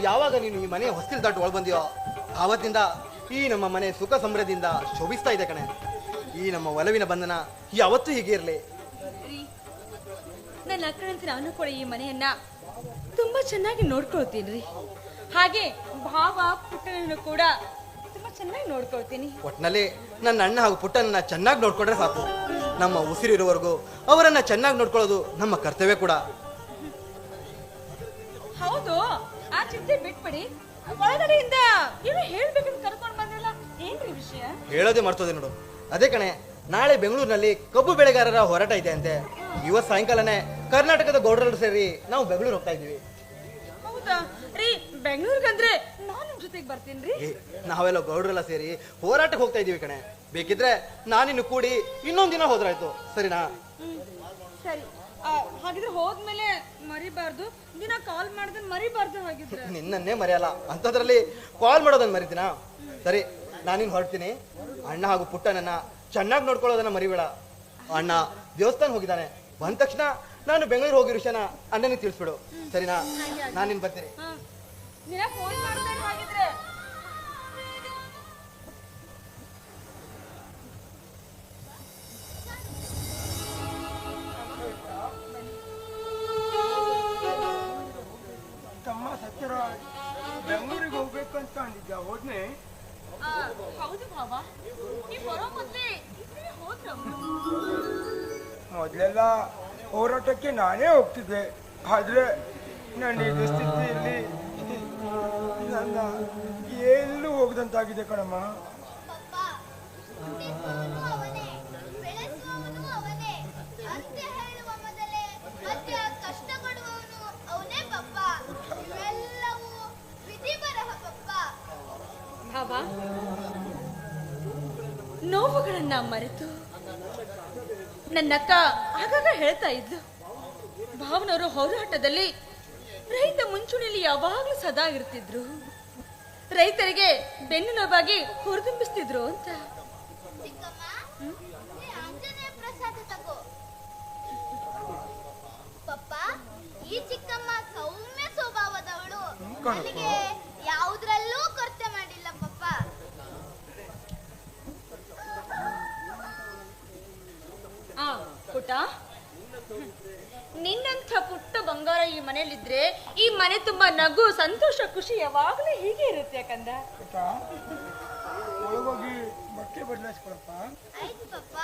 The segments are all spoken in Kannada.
ಯಾವಾಗ ನೀನು ಈ ಮನೆ ಹೊಸ್ತಿಲ್ ದಾಟು ಒಳ ಬಂದಿಯೋ ಆವತ್ತಿಂದ ಈ ನಮ್ಮ ಮನೆ ಸುಖ ಸಮೃದ್ಧಿಯಿಂದ ಶೋಭಿಸ್ತಾ ಇದೆ ಕಣೆ. ಈ ನಮ್ಮ ಒಲವಿನ ಬಂಧನ ಯಾವತ್ತೂ ಹೀಗೆ ಇರಲಿ. ನನ್ನ ಅಕ್ಕನಂತ ನಾನು ಕೂಡ ಈ ಮನೆಯನ್ನ ತುಂಬಾ ಚೆನ್ನಾಗಿ ನೋಡ್ಕೊಳ್ತೀನಿ ರೀ. ಹಾಗೆ ಭಾವ ಪುಟ್ಟನನ್ನು ಕೂಡ ತುಂಬಾ ಚೆನ್ನಾಗಿ ನೋಡ್ಕೊಳ್ತೀನಿ. ಒಟ್ಟಿನಲ್ಲಿ ನನ್ನ ಅಣ್ಣ ಹಾಗೂ ಪುಟ್ಟನನ್ನ ಚೆನ್ನಾಗಿ ನೋಡ್ಕೊಂಡ್ರೆ ಸಾಕು. ನಮ್ಮ ಉಸಿರಿರುವವರೆಗೂ ಅವರನ್ನ ಚೆನ್ನಾಗಿ ನೋಡ್ಕೊಳ್ಳೋದು ನಮ್ಮ ಕರ್ತವ್ಯ ಕೂಡ. ಹೌದು, ಆ ಚಿಂತೆ ಬಿಟ್ಬಿಡಿ. ಒಳಗಡೆಯಿಂದ ಏನೋ ಹೇಳ್ಬೇಕಂತ ಕರ್ಕೊಂಡು ಬಂದಿಲ್ಲ, ಏನ್ರಿ ವಿಷಯ? ಹೇಳೋದೇ ಮರ್ತೋದೆ ನೋಡು. ಅದೇ ಕಣೆ, ನಾಳೆ ಬೆಂಗಳೂರಿನಲ್ಲಿ ಕಬ್ಬು ಬೆಳೆಗಾರರ ಹೋರಾಟ ಇದೆ ಅಂತೆ. ಇವತ್ತು ಸಾಯಂಕಾಲನೇ ಕರ್ನಾಟಕದ ಗೌಡರು ಸೇರಿ ನಾವು ಬೆಂಗಳೂರು ಹೋಗ್ತಾ ಇದೀವಿ. ಹೌದಾ ರೀ? ಬೆಂಗಳೂರಿಗಂದ್ರೆ ನಾನು ನಿಮ್ ಜೊತೆಗೆ ಬರ್ತೀನಿ ರೀ. ನಾವೆಲ್ಲ ಗೌಡರೆಲ್ಲ ಸೇರಿ ಹೋರಾಟಕ್ಕೆ ಹೋಗ್ತಾ ಇದೀವಿ ಕಣೆ. ಬೇಕಿದ್ರೆ ನಾನಿನ್ನು ಕೂಡಿ ಇನ್ನೊಂದ್ ದಿನ ಹೋದ್ರಾಯ್ತು, ಸರಿನಾ? ಸರಿ, ಹಾಗಿದ್ರೆ ಹೋದ್ಮೇಲೆ ಮರಿಬಾರ್ದು, ದಿನ ಕಾಲ್ ಮಾಡಿದ್ರೆ ಮರಿಬಾರ್ದು. ಹಾಗಿದ್ರೆ ನಿನ್ನನ್ನೇ ಮರೆಯಲ್ಲ, ಅಂತದ್ರಲ್ಲಿ ಕಾಲ್ ಮಾಡೋದನ್ನ ಮರಿತೀನಾ? ಸರಿ, ನಾನಿನ್ ಹೊರಡ್ತೀನಿ. ಅಣ್ಣ ಹಾಗೂ ಪುಟ್ಟನನ್ನ ಚೆನ್ನಾಗಿ ನೋಡ್ಕೊಳ್ಳೋದನ್ನ ಮರಿಬೇಡ. ಅಣ್ಣ ದೇವಸ್ಥಾನ ಹೋಗಿದ್ದಾನೆ, ಬಂದ ತಕ್ಷಣ ನಾನು ಬೆಂಗಳೂರು ಹೋಗಿರೋ ವಿಷಯನ ಅಣ್ಣನಿಗೆ ತಿಳಿಸ್ಬಿಡು, ಸರಿನಾ? ನಾನಿನ್ ಬರ್ತೀನಿ. ಫೋನ್ ಮಾಡ್ತಾರೆ ಹಾಗಿದ್ರೆ. ತಮ್ಮ ಸತ್ಯರಾಜ್ ಬೆಂಗಳೂರಿಗೆ ಹೋಗ್ಬೇಕು ಅಂತ ಅಂದಿದ್ದ, ಹೋದ್ನೆ? ಹೌದು ಭಾವ, ನೀವು ಬರೋ ಮೊದಲೇ ಹೋದ್ರು. ಮೊದಲೆಲ್ಲ ಹೋರಾಟಕ್ಕೆ ನಾನೇ ಹೋಗ್ತಿದ್ದೆ, ಆದ್ರೆ ನನ್ನ ಇದು ಸ್ಥಿತಿಯಲ್ಲಿ ನನ್ನ ಎಲ್ಲೂ ಹೋಗದಂತಾಗಿದೆ ಕಣಮ್ಮ. ಭಾವ, ನೋವುಗಳನ್ನ ಮರೆತು ನನ್ನಕ್ಕ ಆಗಾಗ ಹೇಳ್ತಾ ಇದ್ಲು, ಭಾವನವರು ಹೋರಾಟದಲ್ಲಿ ರೈತ ಮುಂಚೂಣಿಯಲ್ಲಿ ಯಾವಾಗ್ಲೂ ಸದಾ ಇರ್ತಿದ್ರು, ರೈತರಿಗೆ ಬೆನ್ನು ನೋವಾಗಿ ಹುರಿದುಂಬಿಸ್ತಿದ್ರು ಅಂತ. ಈ ಚಿಕ್ಕಮ್ಮ ಸೌಮ್ಯ ಸ್ವಭಾವದವಳು, ನನಗೆ ಯಾವುದ್ರಲ್ಲೂ ಕೊರತೆ ಮಾಡಿಲ್ಲ ಪಪ್ಪ. ಪುಟ್ಟ, ನಿನ್ನಂಥ ಪುಟ್ಟ ಬಂಗಾರ ಈ ಮನೇಲಿದ್ರೆ ಈ ಮನೆ ತುಂಬಾ ನಗು, ಸಂತೋಷ, ಖುಷಿ ಯಾವಾಗಲೂ ಹೀಗೆ ಇರುತ್ತೆ. ಯಾಕಂದ ಒಳಗೋಗಿ ಬಟ್ಟೆ ಬದಲಾಯಿಸ್ಕೊಳಪ್ಪ. ಆಯ್ತು ಪಪ್ಪ.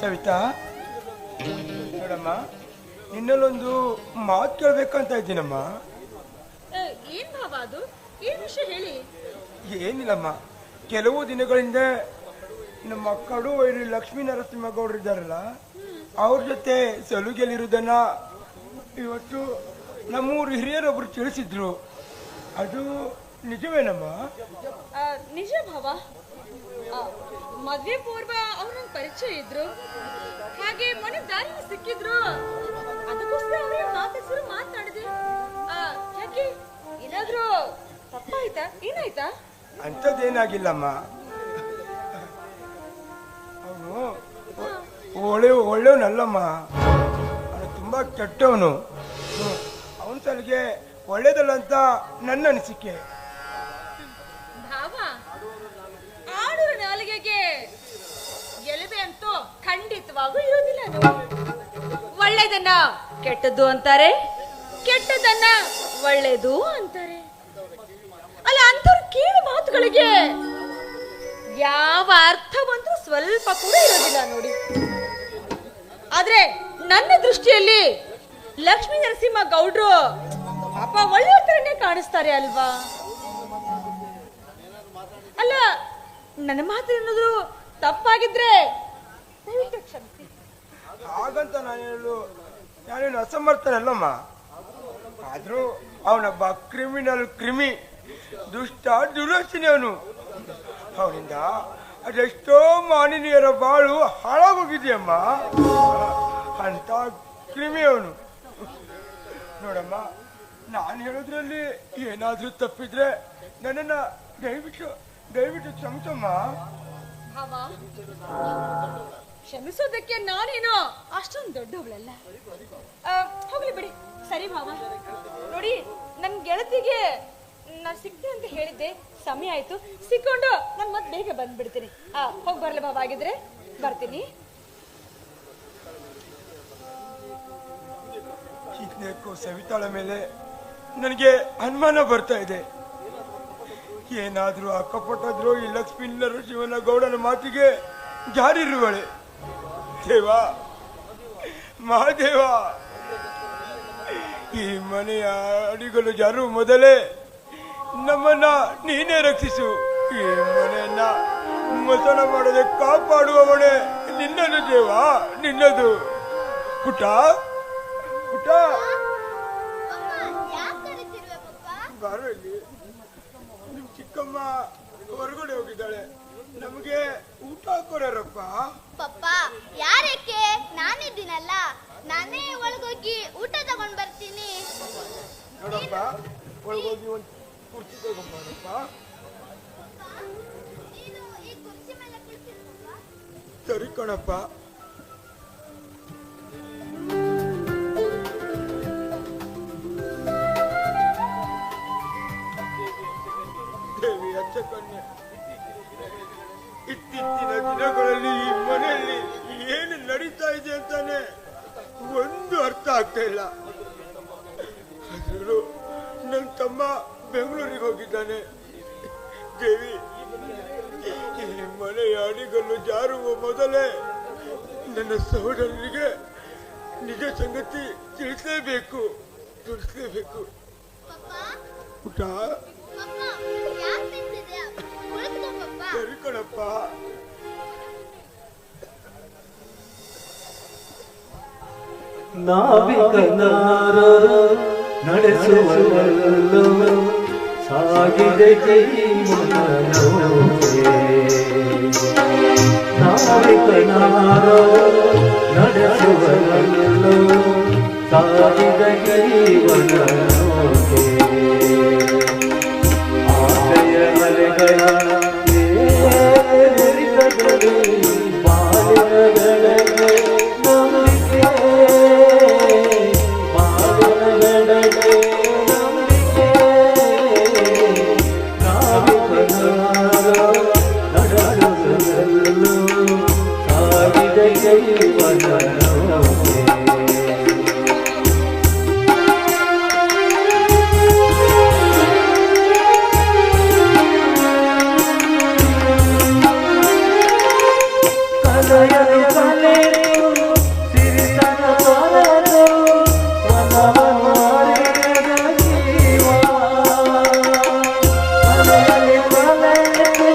ಸವಿತಾ ನೋಡಮ್ಮ, ನಿನ್ನಲ್ಲೊಂದು ಮಾತು ಕೇಳ್ಬೇಕಂತ ಇದ್ದೀನಮ್ಮ. ಏನ್ ಭಾವ ಅದು? ಏನ್ ವಿಷಯ ಹೇಳಿ. ಏನಿಲ್ಲಮ್ಮ, ಕೆಲವು ದಿನಗಳಿಂದ ನಮ್ಮ ಕಡು ವೈರಿ ಲಕ್ಷ್ಮೀ ನರಸಿಂಹಗೌಡರು ಇದ್ದಾರಲ್ಲ, ಅವ್ರ ಜೊತೆ ಸಲುಗೆಯಲ್ಲಿರುವುದನ್ನ ಇವತ್ತು ನಮ್ಮೂರು ಹಿರಿಯರೊಬ್ರು ತಿಳಿಸಿದ್ರು. ಅದು ನಿಜವೇನಮ್ಮ? ನಿಜ ಭಾವ. ಮದ್ವೆ ಪೂರ್ವ ಅವ್ರ ಪರಿಚಯ ಇದ್ರು, ಹಾಗೆ ಮನೆ ದಾರಿ ಸಿಕ್ಕಿದ್ರು. ಅದಕ್ಕೋಸ್ಕರ ಅವ್ರಿಗೆ ಮಾತಾಡ್ಸಿದ್ರು, ಮಾತನಾಡಿದೆ. ಯಾಕೆ ಏನಾದ್ರೂ ತಪ್ಪಾಯ್ತಾ? ಏನಾಯ್ತಾ? ಅಂಥದ್ದೇನಾಗಿಲ್ಲಮ್ಮ. ಅವನು ಒಳ್ಳೆಯವನಲ್ಲಮ್ಮ, ಅವನು ತುಂಬಾ ಕೆಟ್ಟವನು. ಅವನ ಸಲಿಗೆ ಒಳ್ಳೇದಲ್ಲ ಅಂತ ನನ್ನ ಅನಿಸಿಕೆ. ಭಾವ, ಆಡುವ ನಾಲಿಗೆಗೆ ಗೆಲುವೆ ಅಂತೂ ಖಂಡಿತವಾಗೂ ಇರೋದಿಲ್ಲ. ಒಳ್ಳೇದನ್ನ ಕೆಟ್ಟದ್ದು ಅಂತಾರೆ, ಕೆಟ್ಟದನ್ನ ಒಳ್ಳೇದು ಅಂತಾರೆ. ಅಲ್ಲ, ಅಂತವ್ರು ಕೇಳೋ ಮಾತುಗಳಿಗೆ ಯಾವ ಅರ್ಥವಂತೂ ಸ್ವಲ್ಪ ಕೂಡ ಇರೋದಿಲ್ಲ ನೋಡಿ. ಆದ್ರೆ ನನ್ನ ದೃಷ್ಟಿಯಲ್ಲಿ ಲಕ್ಷ್ಮೀ ನರಸಿಂಹ ಗೌಡ್ರು ಪಾಪ ಒಳ್ಳೆಯ ತರನೇ ಕಾಣಿಸ್ತಾರೆ ಅಲ್ವಾ? ಅಲ್ಲ, ನನ್ನ ಮಾತು ಅನ್ನೋದು ತಪ್ಪಾಗಿದ್ರೆ ದಯವಿಟ್ಟು ಕ್ಷಮಿಸಿ. ಹಾಗಂತ ನಾನೇನು ಅಸಮರ್ಥನಲ್ಲಮ್ಮ. ಆದ್ರೂ ಅವನೊಬ್ಬ ಕ್ರಿಮಿ, ದುಷ್ಟ, ದುರಸ್ತಿನಿ ಅವನು. ಅವನಿಂದ ಅದೆಷ್ಟೋ ಮಾನವೀಯರ ಬಾಳು ಹಾಳಾಗೋಗಿದೆಯಮ್ಮ. ಅಂತ ಕ್ರಿಮಿ ಅವನು. ನೋಡಮ್ಮ, ನಾನು ಹೇಳೋದ್ರಲ್ಲಿ ಏನಾದ್ರೂ ತಪ್ಪಿದ್ರೆ ನನ್ನನ್ನ ದಯವಿಟ್ಟು ಕ್ಷಮಿಸಮ್ಮ. ಕ್ಷಮಿಸೋದಕ್ಕೆ ನಾನೇನೋ ಅಷ್ಟೊಂದು ದೊಡ್ಡವಳಲ್ಲ. ಹೋಗ್ಲಿ ಬಿಡಿ. ಸರಿ ಭಾವ, ನೋಡಿ ನನ್ ಗೆಳತಿಗೆ ನಾನು ಸಿಗ್ತೀನಿ ಅಂತ ಹೇಳಿದ್ದೆ, ಸಮಯ ಆಯ್ತು. ಸಿಕ್ಕೊಂಡು ನಾನು ಮತ್ತೆ ಬೇಗ ಬಂದ್ಬಿಡ್ತೀನಿ. ಹೋಗಿ ಬರ್ಲಿ ಭಾವ, ಆಗಿದ್ರೆ ಬರ್ತೀನಿ. ಇದಕ್ಕೂ ಸವಿತಾಳ ಮೇಲೆ ನನಗೆ ಅನುಮಾನ ಬರ್ತಾ ಇದೆ. ಏನಾದ್ರೂ ಅಕ್ಕಪಟ್ಟಾದ್ರೂ ಈ ಲಕ್ಷ್ಮೀ ನರಸಿಂಹನ ಗೌಡನ ಮಾತಿಗೆ ಜಾರಿರುವಳೆ. ದೇವ, ಮಹಾದೇವ, ಈ ಮನೆಯ ಅಡಿಗಳು ಜಾರು ಮೊದಲೇ ನಮ್ಮನ್ನ ನೀನೇ ರಕ್ಷಿಸು. ಈ ಮನೆಯನ್ನ ಮಸಣ ಮಾಡದೆ ಕಾಪಾಡುವವಳೆ ನಿನ್ನದು ದೇವ, ನಿನ್ನದು. ಪುಟ್ಟ ಪುಟ್ಟ, ಬಾರೋ ಇಲ್ಲಿ. ನಿಮ್ ಚಿಕ್ಕಮ್ಮ ಹೊರಗಡೆ ಹೋಗಿದ್ದಾಳೆ, ನಮಗೆ ಊಟ ಹಾಕೋರಪ್ಪ. ಪಪ್ಪ ಯಾರಕ್ಕೆ? ನಾನಿದ್ದೀನಲ್ಲ, ನಾನೇ ಒಳಗೋಗಿ ಊಟ ತಗೊಂಡ್ ಬರ್ತೀನಿ. ನೋಡಪ್ಪ, ಒಳಗೋಗಿ ಒಂದು ಕುರ್ಚಿ ತಗೊಂಬಾರಪ್ಪ. ನೀನು ಈ ಕುರ್ಚಿ ಮೇಲೆ ಕುಳಿತಿರಪ್ಪ. ಸರಿ ಕಣಪ್ಪ. ದೇವಿ ಅಚ್ಚ ಕನ್ಯೆ, ಇತ್ತೀಚಿನ ದಿನಗಳಲ್ಲಿ ಈ ಮನೆಯಲ್ಲಿ ಏನು ನಡೀತಾ ಇದೆ ಅಂತಾನೆ ಒಂದು ಅರ್ಥ ಆಗ್ತಾ ಇಲ್ಲ. ಆದರೂ ನನ್ನ ತಮ್ಮ ಬೆಂಗಳೂರಿಗೆ ಹೋಗಿದ್ದಾನೆ. ದೇವಿ, ಈ ಮನೆಯ ಅಡಿಗಲ್ಲು ಜಾರುವ ಮೊದಲೇ ನನ್ನ ಸಹೋದರನಿಗೆ ನಿಜ ಸಂಗತಿ ತಿಳಿಸಲೇಬೇಕು. ಪಪ್ಪ, ಊಟ ಪಪ್ಪ ಯಾಕೆ ನಿಂತಿದ್ಯಾ? ಕುಳಿತುಕೋ ಪಪ್ಪ. ಸರಿ ಕಣಪ್ಪ. ನಾವಿಕನಾರರು ನಡೆಸುವಲ್ಲೋ ಸಾಗಿದೆ ಜೀವನನೋಕೆ. ನಾವಿಕನಾರರು ನಡೆಸುವಲ್ಲೋ ಸಾಗಿದೆ ಜೀವನನೋಕೆ. ಆಸೆಯ ಅಲೆಗಳ ಏರಿದಗಳು ಬಾಳಿನಗಳಿಗೆ ನಂಬಿಕೆ. ಬಾಳಿನಗಳಿಗೆ ನಂಬಿಕೆ. ನಾವಿಕನಾರ ನಡೆಸುವಲ್ಲೋ ಸಾಗಿದೆ ಜೀವನನೋಕೆ. ಕಲೆಯಲು ಕಲೆಯು ಸಿರಿತನ ಬರಲು ಮನವರಿಯದ ಜೀವ. ಕಲೆಯಲು ಕಲೆಯು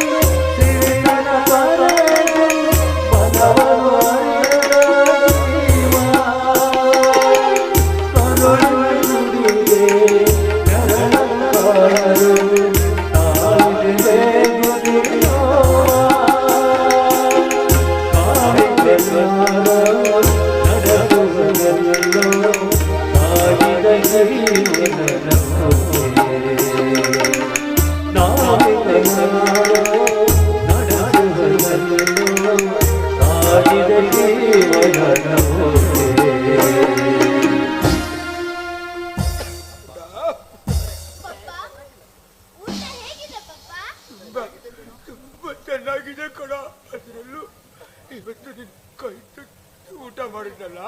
ಸಿರಿತನ ಬರಲು ಮನವರಿಯದ ಜೀವ. ಕರುಳುಡಿಗೆ ನೆರಳಾರು ತಾಯಿಗೆ ಗುರಿಯೋವ. ನಡೆಸುವಲ್ಲೋ ಸಾಗಿದ ಜೀವನನೋಕೆ. ನಾವಿಕನಾರರು ನಡೆಸುವಲ್ಲೋ ಸಾಗಿದ ಜೀವನನೋಕೆ. ಪಪ್ಪ, ಊಟ ಹೇಗಿದೆ ಪಪ್ಪ? ತುಂಬಾ ಚೆನ್ನಾಗಿದೆ ಕಣ. ಅದರಲ್ಲೂ ಇವತ್ತು ನಿನ್ ಕೈ ತುತ್ತು ಊಟ ಮಾಡಿದ್ನಲ್ಲ,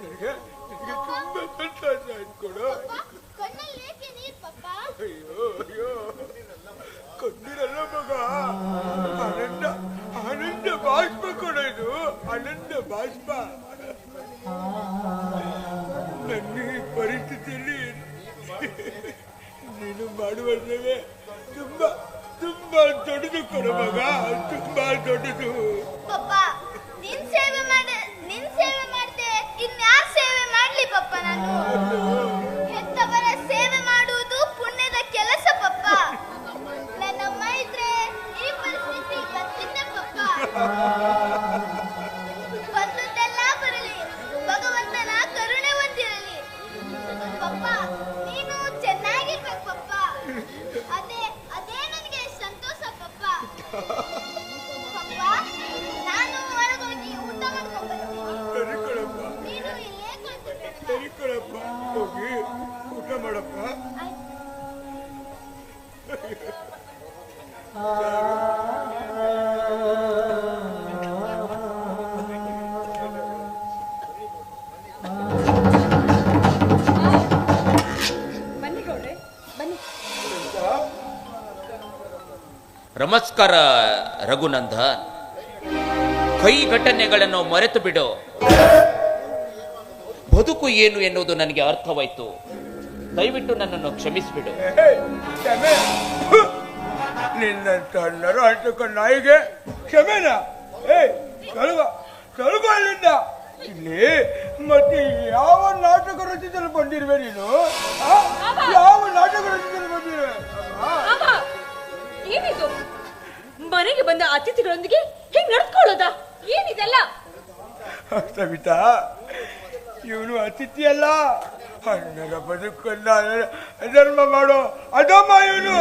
ನನಗೆ ತುಂಬಾ ಸಂತೋಷ ಆಯ್ತು ಕೊಡ. ಪಪ್ಪ, ಕಣ್ಣಲ್ಲಿ ಏಕೆ ನೀರ್ ಪಪ್ಪ? ಅಯ್ಯೋ ಅಯ್ಯೋ, ಕಣ್ಣೀರಲ್ಲ ಮಗ, ಆನಂದ ಆನಂದ ಬಾಷ್ಪ ಕೊಡ. ಇದು ಆನಂದ ಬಾಷ್ಪ. ನನ್ನ ಈ ಪರಿಸ್ಥಿತಿಯಲ್ಲಿ ನೀನು ಮಾಡುವ ಸೇವೆ ತುಂಬಾ ತುಂಬಾ ದೊಡ್ಡದು ಕೊಡ ಮಗ, ತುಂಬಾ ದೊಡ್ಡದು. ಪಪ್ಪ, ನಿನ್ ಸೇವೆ ಮಾಡ್ದೆ ಇನ್ಯಾರ ಸೇವೆ ಮಾಡ್ಲಿ ಪಪ್ಪ? ನಾನು ಹೆತ್ತವರ ಸೇವೆ ಮಾಡುವುದು ಪುಣ್ಯದ ಕೆಲಸ ಪಪ್ಪ. ನನ್ನಮ್ಮ ಇದ್ರೆ ಈ ಪರಿಸ್ಥಿತಿ ಬರ್ತಿದ್ದೆ ಪಪ್ಪ. ಬಂದದ್ದೆಲ್ಲ ಬರಲಿ, ಭಗವಂತನ ಕರುಣೆ ಹೊಂದಿರಲಿ. ಪಪ್ಪ, ನೀನು ಚೆನ್ನಾಗಿರ್ಬೇಕು ಪಪ್ಪ. ಅದೇ ನನಗೆ ಸಂತೋಷ ಪಪ್ಪ. ಪಪ್ಪ, ನಾನು ಹೊರಗೋಗಿ ಊಟ ಮಾಡಪ್ಪ. ಬನ್ನಿ ಗೌಡ್ರೆ ಬನ್ನಿ. ನಮಸ್ಕಾರ ರಘುನಂದನ್. ಕೈ ಘಟನೆಗಳನ್ನು ಮರೆತು ಬಿಡು. ಬದುಕು ಏನು ಎನ್ನುವುದು ನನಗೆ ಅರ್ಥವಾಯ್ತು. ದಯವಿಟ್ಟು ನನ್ನನ್ನು ಕ್ಷಮಿಸಿಬಿಡು. ಕ್ಷಮೆ? ನಿನ್ನಂತ ನರ ಅಂಟಕ ನಾಯಿಗೆ ಕ್ಷಮೆನ? ಸ್ವಲ್ಪ ಅಲ್ಲಿಂದ. ಇಲ್ಲಿ ಮತ್ತೆ ಯಾವ ನಾಟಕ ರಚಿಸಲು ಬಂದಿರುವೆ ನೀನು? ಯಾವ ನಾಟಕ ರಚಿಸಲು ಬಂದಿರುವೆ? ಏನಿದು? ಮನೆಗೆ ಬಂದ ಅತಿಥಿಗಳೊಂದಿಗೆ ಹಿಂಗ್ ನಡ್ಕೊಳ್ಳೋದಾ? ಏನಿದೆಲ್ಲ? ಸವಿತಾ, ಇವನು ಅತಿಥಿ ಅಲ್ಲ, ಅಣ್ಣನ ಬದುಕನ್ನ ಧರ್ಮ ಮಾಡೋ ಅದಮ್ಮ ಇವನು.